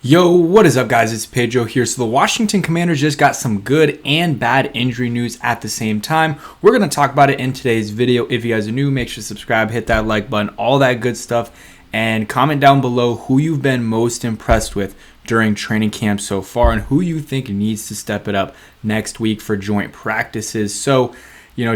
Yo, what is up, guys? It's Pedro here. So the Washington Commanders just got some good and bad injury news at the same time. We're going to talk about it in today's video. If you guys are new, make sure to subscribe, hit that like button, all that good stuff, and comment down below who you've been most impressed with during training camp so far and who you think needs to step it up next week for joint practices. So,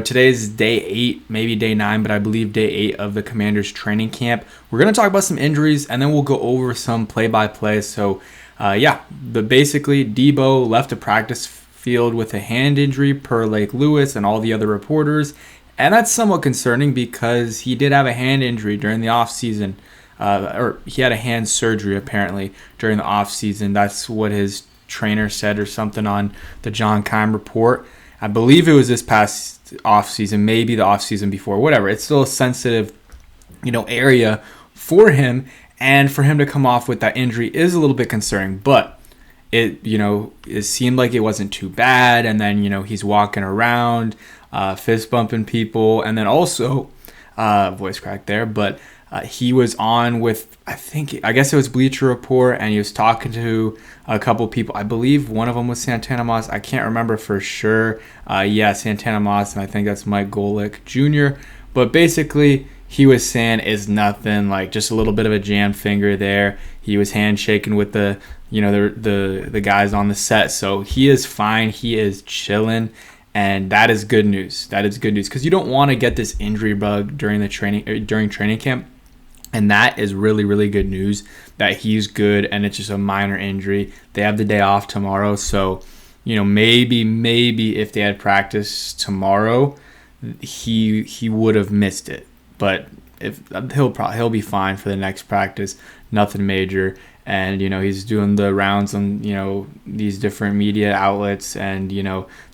today's day 8, maybe day 9, but I believe day 8 of the Commanders training camp. We're going to talk about some injuries, and then we'll go over some play-by-play. So, basically, Debo left the practice field with a hand injury per Lake Lewis and all the other reporters. And that's somewhat concerning because he did have a hand injury during the offseason. Or he had a hand surgery, apparently, during the offseason. That's what his trainer said or something on the John Keim report. I believe it was this past offseason, maybe the offseason before, whatever. It's still a sensitive, area for him, and for him to come off with that injury is a little bit concerning. But it seemed like it wasn't too bad, and then he's walking around, fist bumping people, and then also voice crack there, but he was on with, I guess it was Bleacher Report, and he was talking to a couple people. I believe one of them was Santana Moss. I can't remember for sure. Santana Moss, and I think that's Mike Golick Jr. But basically, he was saying it's nothing, like just a little bit of a jammed finger there. He was handshaking with the guys on the set, so he is fine. He is chilling. And that is good news. That is good news because you don't want to get this injury bug during training camp. And that is really, really good news that he's good and it's just a minor injury. They have the day off tomorrow. So, maybe if they had practice tomorrow, he would have missed it. But he'll be fine for the next practice. Nothing major. And, he's doing the rounds on, these different media outlets. And,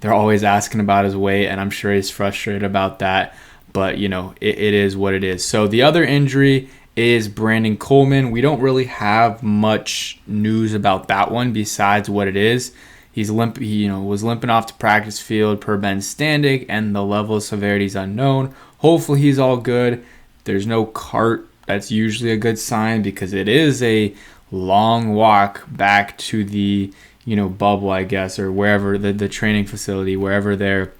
they're always asking about his weight. And I'm sure he's frustrated about that. But, it is what it is. So the other injury is Brandon Coleman. We don't really have much news about that one besides what it is. He's limp. He was limping off the practice field per Ben Standig, and the level of severity is unknown. Hopefully he's all good. There's no cart. That's usually a good sign because it is a long walk back to the bubble, I guess, or wherever the training facility, wherever they're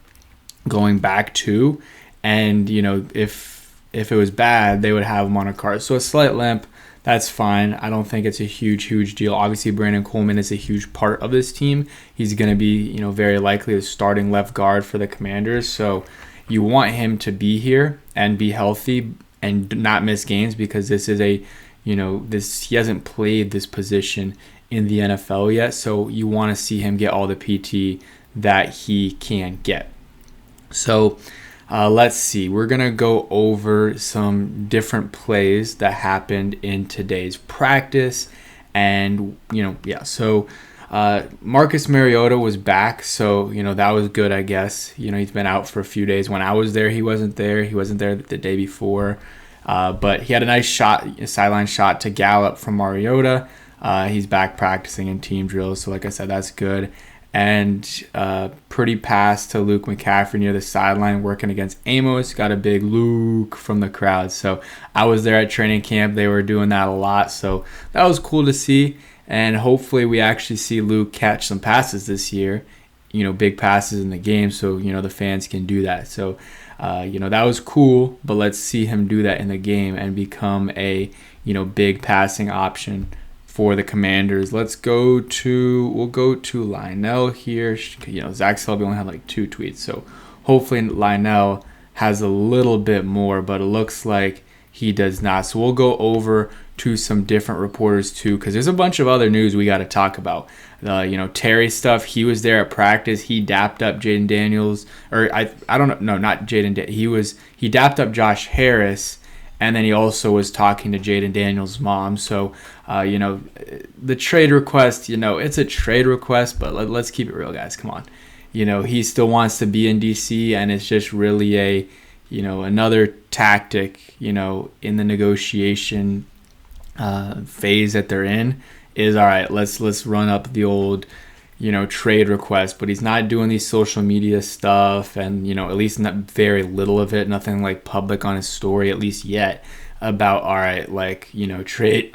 going back to. And if it was bad, they would have him on a cart. So a slight limp, that's fine. I don't think it's a huge deal. Obviously, Brandon Coleman is a huge part of this team. He's going to be, very likely the starting left guard for the Commanders. So you want him to be here and be healthy and not miss games because this is he hasn't played this position in the NFL yet. So you want to see him get all the PT that he can get. So let's see. We're going to go over some different plays that happened in today's practice. And, so Marcus Mariota was back. So, that was good, I guess. He's been out for a few days. When I was there, he wasn't there. He wasn't there the day before. But he had a nice a sideline shot to Gallup from Mariota. He's back practicing in team drills. So, like I said, that's good. And pretty pass to Luke McCaffrey near the sideline working against Amos. Got a big Luke from the crowd. So I was there at training camp. They were doing that a lot. So that was cool to see. And hopefully we actually see Luke catch some passes this year. Big passes in the game so, the fans can do that. So, that was cool. But let's see him do that in the game and become a, big passing option for the Commanders. We'll go to Lionel here. Zach Selby only had like 2 tweets, so hopefully Lionel has a little bit more, but it looks like he does not. So we'll go over to some different reporters too, because there's a bunch of other news we got to talk about. Terry stuff. He was there at practice. He dapped up Jaden Daniels, or I don't know, no, not Jaden. He dapped up Josh Harris. And then he also was talking to Jaden Daniels' mom. So, the trade request, it's a trade request, but let's keep it real, guys. Come on. He still wants to be in D.C., and it's just really another tactic, in the negotiation phase that they're in is, all right, let's run up the old trade request, but he's not doing these social media stuff and, at least not very little of it, nothing like public on his story, at least yet. about, all right, like, trade,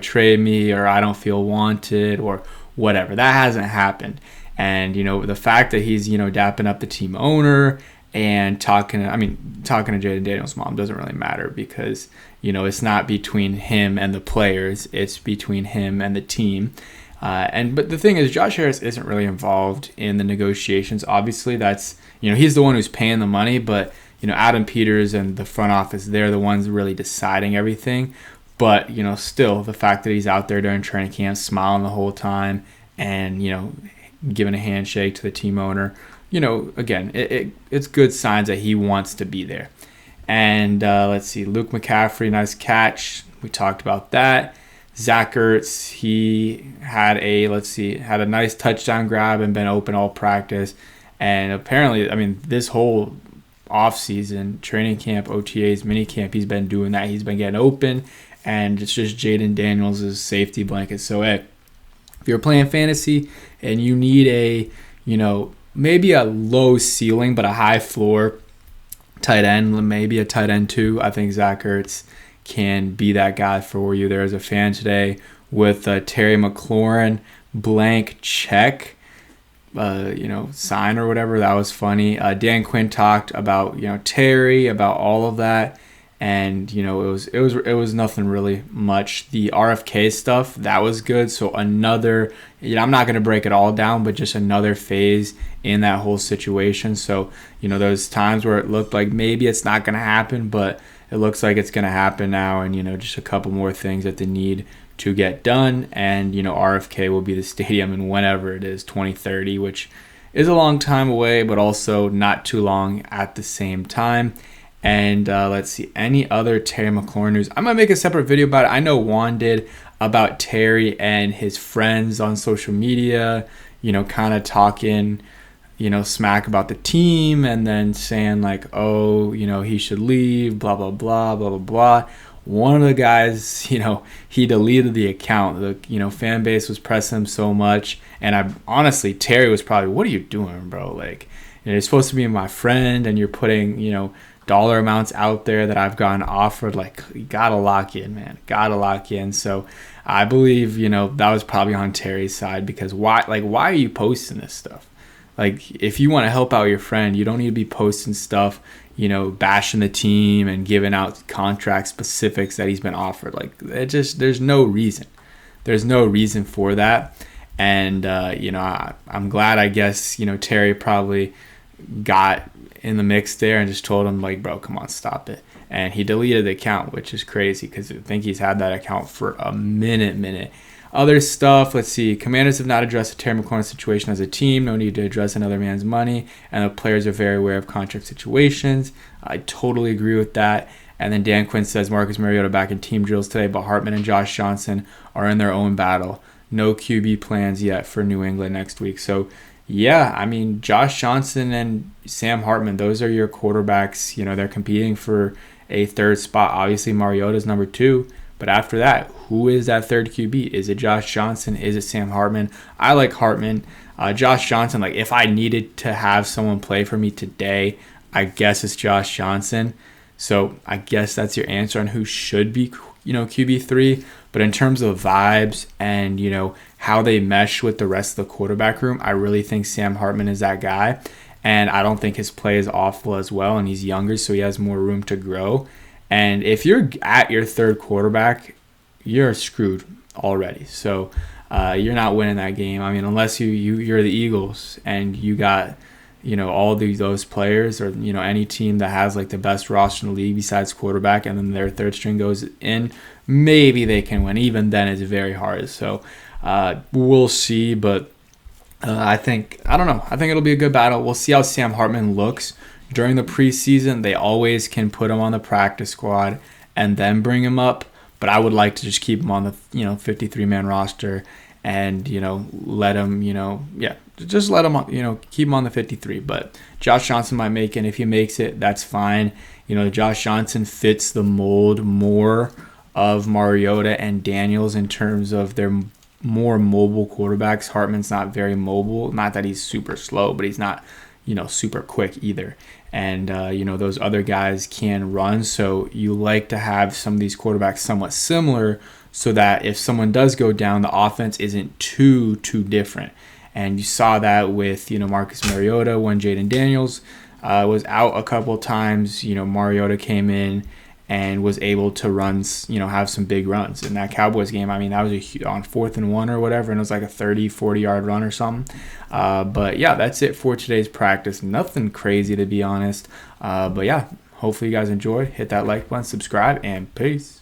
trade me, or I don't feel wanted, or whatever. That hasn't happened. And, the fact that he's, dapping up the team owner and talking to Jaden Daniels' mom doesn't really matter, because, it's not between him and the players, it's between him and the team. But the thing is, Josh Harris isn't really involved in the negotiations. Obviously, that's, he's the one who's paying the money, but, Adam Peters and the front office, they're the ones really deciding everything. But, still, the fact that he's out there during training camp, smiling the whole time, and, giving a handshake to the team owner, again, it's good signs that he wants to be there. And let's see, Luke McCaffrey, nice catch. We talked about that. Zach Ertz, he had a nice touchdown grab and been open all practice. And apparently, this whole offseason, training camp, OTAs, mini camp, he's been doing that. He's been getting open, and it's just Jaden Daniels' safety blanket. So, hey, if you're playing fantasy and you need a, maybe a low ceiling but a high floor tight end, maybe a tight end too, I think Zach Ertz can be that guy for you. There was a fan today with Terry McLaurin blank check, sign or whatever. That was funny. Dan Quinn talked about, Terry, about all of that. And, it was nothing really much. The RFK stuff, that was good. So another, I'm not going to break it all down, but just another phase in that whole situation. So, there's times where it looked like maybe it's not going to happen, but it looks like it's going to happen now. And, just a couple more things that they need to get done. And, RFK will be the stadium in whenever it is, 2030, which is a long time away, but also not too long at the same time. And let's see, any other Terry McLaurin news? I'm going to make a separate video about it. I know Juan did, about Terry and his friends on social media, kind of talking, smack about the team, and then saying like, oh, he should leave, blah, blah, blah, blah, blah, blah. One of the guys, he deleted the account. The, fan base was pressing him so much. And honestly, Terry was probably, what are you doing, bro? Like, you're supposed to be my friend, and you're putting, dollar amounts out there that I've gotten offered. Like, you gotta lock in, man. Gotta lock in. So I believe, that was probably on Terry's side, because why are you posting this stuff? Like, if you want to help out your friend, you don't need to be posting stuff, bashing the team and giving out contract specifics that he's been offered. Like, there's no reason. There's no reason for that. And, I'm glad, I guess, Terry probably got in the mix there and just told him, like, bro, come on, stop it. And he deleted the account, which is crazy, because I think he's had that account for a minute. Other stuff, let's see. Commanders have not addressed the Terry McLaurin situation as a team. No need to address another man's money. And the players are very aware of contract situations. I totally agree with that. And then Dan Quinn says Marcus Mariota back in team drills today, but Hartman and Josh Johnson are in their own battle. No QB plans yet for New England next week. So, yeah, Josh Johnson and Sam Hartman, those are your quarterbacks. They're competing for a third spot. Obviously, Mariota's number 2. But after that, who is that third QB? Is it Josh Johnson? Is it Sam Hartman? I like Hartman. Josh Johnson, like, if I needed to have someone play for me today, I guess it's Josh Johnson. So I guess that's your answer on who should be, QB3. But in terms of vibes and, how they mesh with the rest of the quarterback room, I really think Sam Hartman is that guy. And I don't think his play is awful as well. And he's younger, so he has more room to grow. And if you're at your third quarterback, you're screwed already. So you're not winning that game. Unless you're the Eagles and you got, all those players, or, any team that has like the best roster in the league besides quarterback, and then their third string goes in, maybe they can win. Even then, it's very hard. So we'll see. But I don't know. I think it'll be a good battle. We'll see how Sam Hartman looks during the preseason. They always can put him on the practice squad and then bring him up. But I would like to just keep him on the 53-man roster and let him just let him keep him on the 53. But Josh Johnson might make it. And if he makes it, that's fine. Josh Johnson fits the mold more of Mariota and Daniels in terms of their more mobile quarterbacks. Hartman's not very mobile. Not that he's super slow, but he's not super quick either. And, those other guys can run. So you like to have some of these quarterbacks somewhat similar so that if someone does go down, the offense isn't too different. And you saw that with, Marcus Mariota when Jaden Daniels was out a couple times. Mariota came in and was able to run, have some big runs. In that Cowboys game, I mean, that was on 4th and 1 or whatever, and it was like a 30, 40-yard run or something. But, yeah, that's it for today's practice. Nothing crazy, to be honest. But, yeah, hopefully you guys enjoyed. Hit that like button, subscribe, and peace.